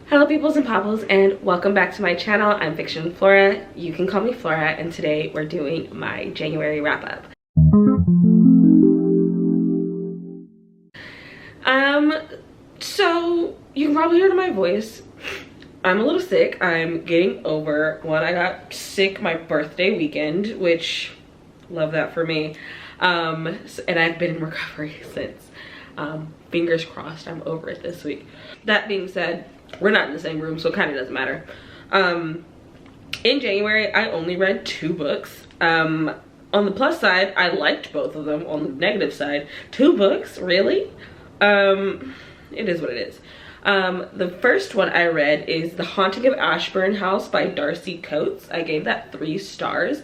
Hello peoples and popples, and welcome back to my channel. I'm Fiction&Flora. You can call me Flora, and today we're doing my January wrap-up. So you can probably hear it in my voice. I'm a little sick. I'm getting over when I got sick my birthday weekend, which love that for me. And I've been in recovery since. Fingers crossed I'm over it this week. That being said, we're not in the same room, so it kind of doesn't matter. In January, I only read 2 books. On the plus side, I liked both of them. On the negative side, 2 books, really? It is what it is. The first one I read is The Haunting of Ashburn House by Darcy Coates. I gave that 3 stars.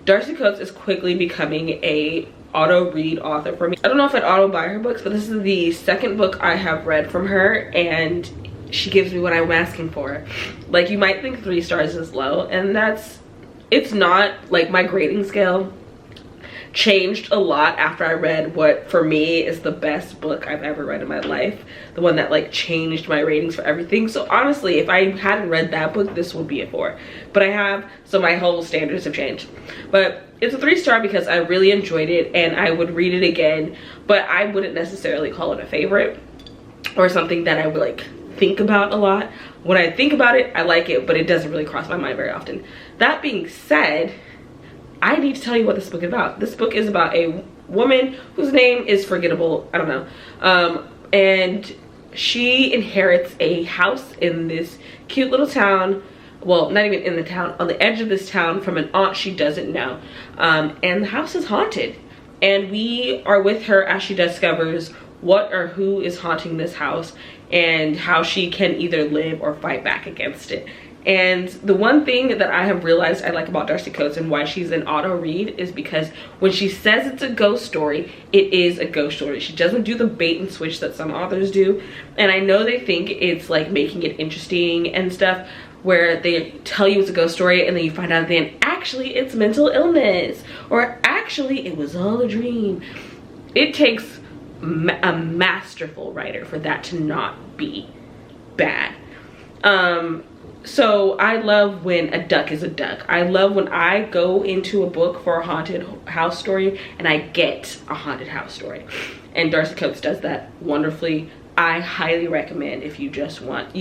Darcy Coates is quickly becoming a auto read author for me. I don't know if I'd auto buy her books, but this is the second book I have read from her, and she gives me what I'm asking for. Like, you might think 3 stars is low, and it's not. Like, my grading scale changed a lot after I read what for me is the best book I've ever read in my life, the one that like changed my ratings for everything. So honestly, if I hadn't read that book, this would be a 4, but I have, so my whole standards have changed. But it's a 3-star because I really enjoyed it and I would read it again, but I wouldn't necessarily call it a favorite or something that I would like think about a lot. When I think about it, I like it, but it doesn't really cross my mind very often. That being said, I need to tell you what this book is about. This book is about a woman whose name is forgettable. I don't know. And she inherits a house in this cute little town. Well, not even in the town, on the edge of this town from an aunt she doesn't know. And the house is haunted. And we are with her as she discovers what or who is haunting this house and how she can either live or fight back against it. And the one thing that I have realized I like about Darcy Coates and why she's an auto read is because when she says it's a ghost story, it is a ghost story. She doesn't do the bait and switch that some authors do. And I know they think it's like making it interesting and stuff, where they tell you it's a ghost story and then you find out then actually it's mental illness, or actually it was all a dream. It takes a masterful writer for that to not be bad. So I love when a duck is a duck. I love when I go into a book for a haunted house story and I get a haunted house story. And Darcy Coates does that wonderfully. I highly recommend if you just want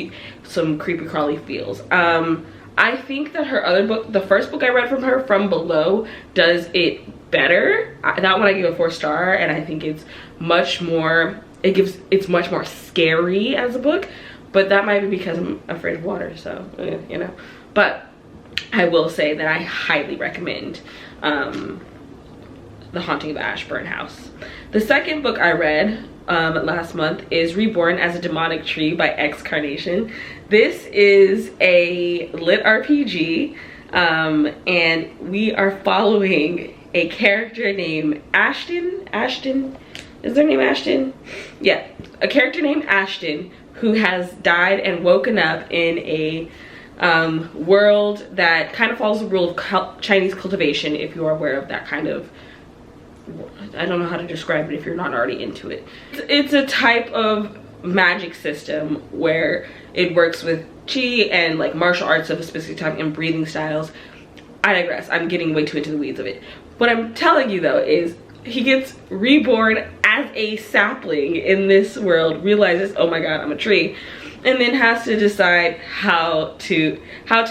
some creepy crawly feels. I think that her other book, the first book I read from her, From Below, does it better. That one I give a 4-star, and I think it's much more, it's much more scary as a book. But that might be because I'm afraid of water, so, you know. But I will say that I highly recommend The Haunting of Ashburn House. The second book I read last month is Reborn as a Demonic Tree by X Carnation. This is a lit RPG, and we are following a character named Ashton. Ashton? Is their name Ashton? Yeah, a character named Ashton who has died and woken up in a world that kind of follows the rule of Chinese cultivation, if you are aware of that kind of, I don't know how to describe it if you're not already into it. It's a type of magic system where it works with qi and like martial arts of a specific type and breathing styles. I digress, I'm getting way too into the weeds of it. What I'm telling you though is he gets reborn as a sapling in this world, realizes, oh my god, I'm a tree, and then has to decide how to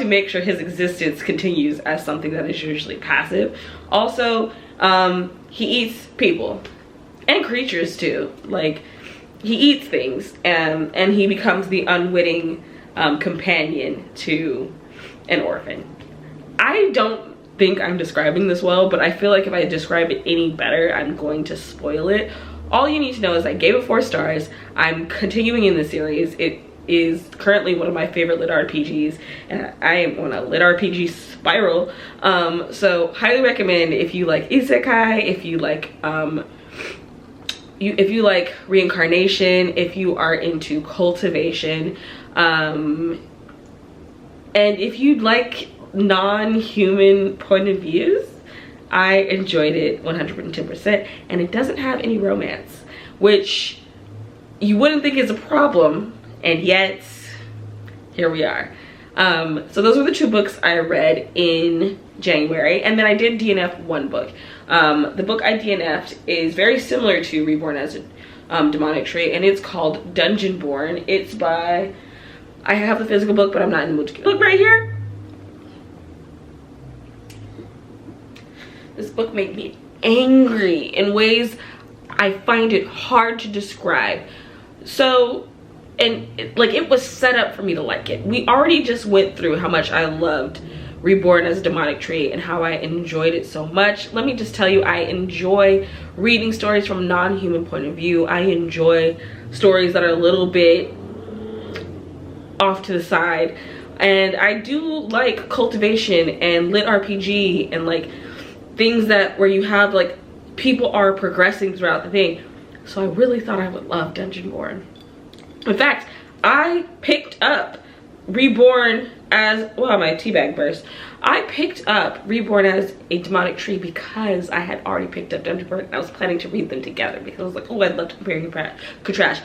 make sure his existence continues as something that is usually passive. Also, he eats people and creatures too. Like, he eats things, and he becomes the unwitting companion to an orphan. I don't think I'm describing this well, but I feel like if I describe it any better, I'm going to spoil it. All you need to know is I gave it 4 stars. I'm continuing in the series. It is currently one of my favorite lit RPGs, and I am on a lit RPG spiral. So highly recommend if you like isekai, if you like if you like reincarnation, if you are into cultivation, and if you like non-human point of views, I enjoyed it 110%. And it doesn't have any romance, which you wouldn't think is a problem and yet here we are. So those were the 2 books I read in January, and then I did DNF 1 book. The book I DNF'd is very similar to Reborn as a Demonic Tree, and it's called Dungeonborn. It's by, I have the physical book, but I'm not in the mood to get it. Look right here. This book made me angry in ways I find it hard to describe. So, and it was set up for me to like it. We already just went through how much I loved Reborn as a Demonic Tree and how I enjoyed it so much. Let me just tell you, I enjoy reading stories from a non-human point of view. I enjoy stories that are a little bit off to the side, and I do like cultivation and lit RPG and like things that where you have like people are progressing throughout the thing. So I really thought I would love Dungeonborn. In fact, I picked up Reborn as, wow, my tea bag burst. I picked up Reborn as a Demonic Tree because I had already picked up Dungeonborn, and I was planning to read them together because I was like, oh, I'd love to compare and contrast.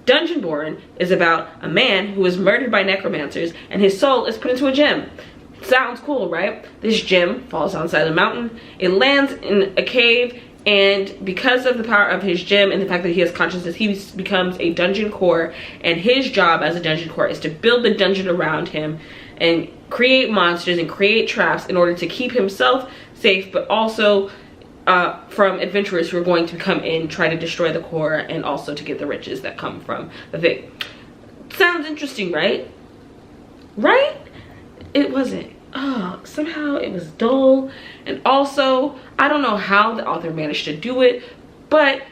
Dungeonborn is about a man who was murdered by necromancers and his soul is put into a gem. Sounds cool, right? This gem falls on the side of the mountain. It lands in a cave, and because of the power of his gem and the fact that he has consciousness, he becomes a dungeon core, and his job as a dungeon core is to build the dungeon around him and create monsters and create traps in order to keep himself safe, but also from adventurers who are going to come in, try to destroy the core, and also to get the riches that come from the thing. Sounds interesting, right? Right? It wasn't. Oh, somehow it was dull, and also I don't know how the author managed to do it, but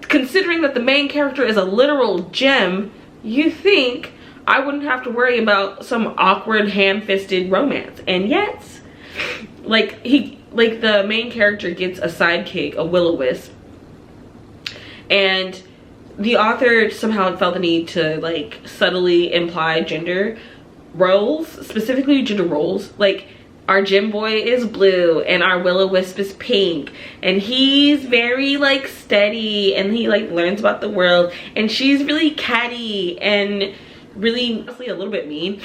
considering that the main character is a literal gem, you think I wouldn't have to worry about some awkward ham-fisted romance. And yet, like the main character gets a sidekick, a will-o-wisp, and the author somehow felt the need to like subtly imply gender roles, specifically gender roles. Like, our gem boy is blue and our will-o-wisp is pink, and he's very like steady and he like learns about the world, and she's really catty and really honestly a little bit mean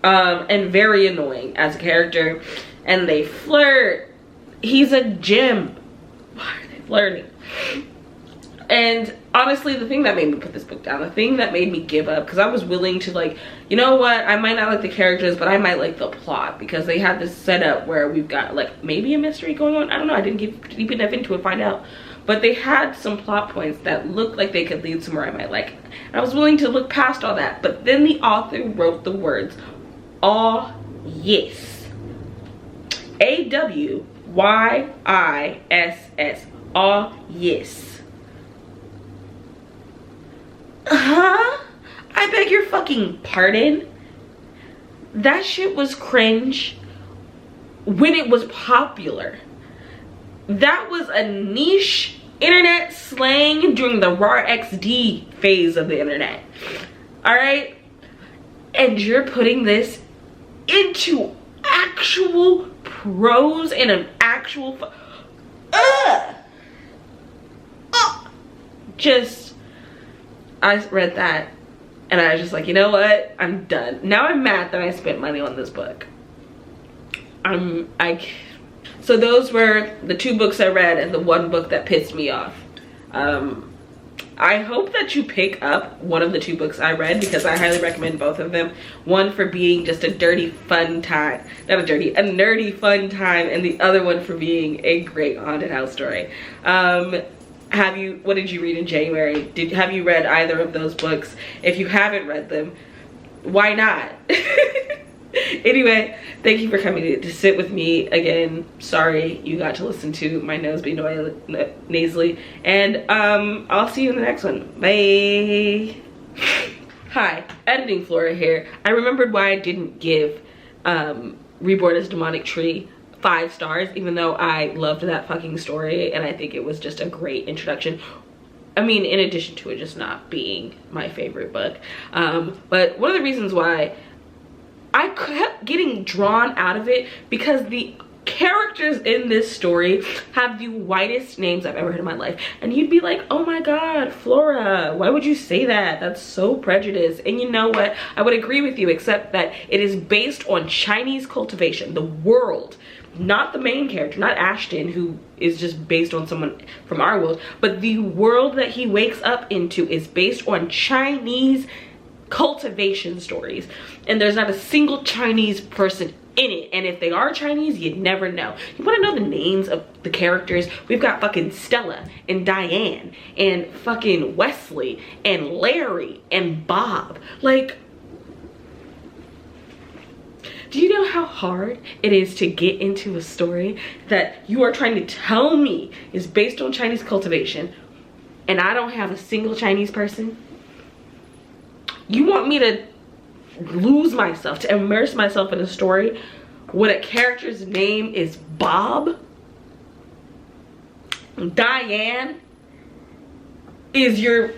and very annoying as a character, and they flirt. He's a gem. Why are they flirting? And honestly, the thing that made me put this book down, the thing that made me give up, because I was willing to like, you know what, I might not like the characters, but I might like the plot, because they had this setup where we've got like maybe a mystery going on. I don't know, I didn't get deep enough into it, find out. But they had some plot points that looked like they could lead somewhere I might like. And I was willing to look past all that. But then the author wrote the words, "Aw, yes." AWYISS. Aw, yes. Huh? I beg your fucking pardon? That shit was cringe when it was popular. That was a niche internet slang during the raw XD phase of the internet. Alright? And you're putting this into actual prose and an actual just, I read that and I was just like, you know what, I'm done. Now I'm mad that I spent money on this book. So those were the 2 books I read and the 1 book that pissed me off. I hope that you pick up one of the 2 books I read, because I highly recommend both of them. One for being just a dirty fun time, a nerdy fun time, and the other one for being a great haunted house story. What did you read in January? Have you read either of those books? If you haven't read them, why not? Anyway, thank you for coming to sit with me again. Sorry you got to listen to my nose be nasally, and I'll see you in the next one. Bye. Hi, editing Flora here. I remembered why I didn't give Reborn as a Demonic Tree 5 stars, even though I loved that fucking story and I think it was just a great introduction. I mean, in addition to it just not being my favorite book. But one of the reasons why I kept getting drawn out of it, because the characters in this story have the whitest names I've ever heard in my life, and you'd be like, oh my god, Flora, why would you say that? That's so prejudiced. And you know what, I would agree with you, except that it is based on Chinese cultivation. The world, not the main character, not Ashton, who is just based on someone from our world, but the world that he wakes up into is based on Chinese cultivation stories, and there's not a single Chinese person in it, and if they are Chinese, you'd never know. You want to know the names of the characters? We've got fucking Stella and Diane and fucking Wesley and Larry and Bob. Like, do you know how hard it is to get into a story that you are trying to tell me is based on Chinese cultivation, and I don't have a single Chinese person? You want me to lose myself, to immerse myself in a story when a character's name is Bob? Diane is your,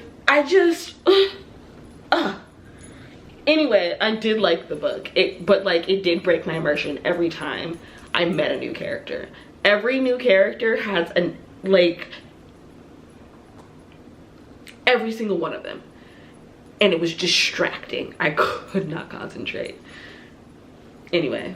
Anyway, I did like the book, but like it did break my immersion every time I met a new character. Every new character has an, like, every single one of them. And it was distracting. I could not concentrate. Anyway.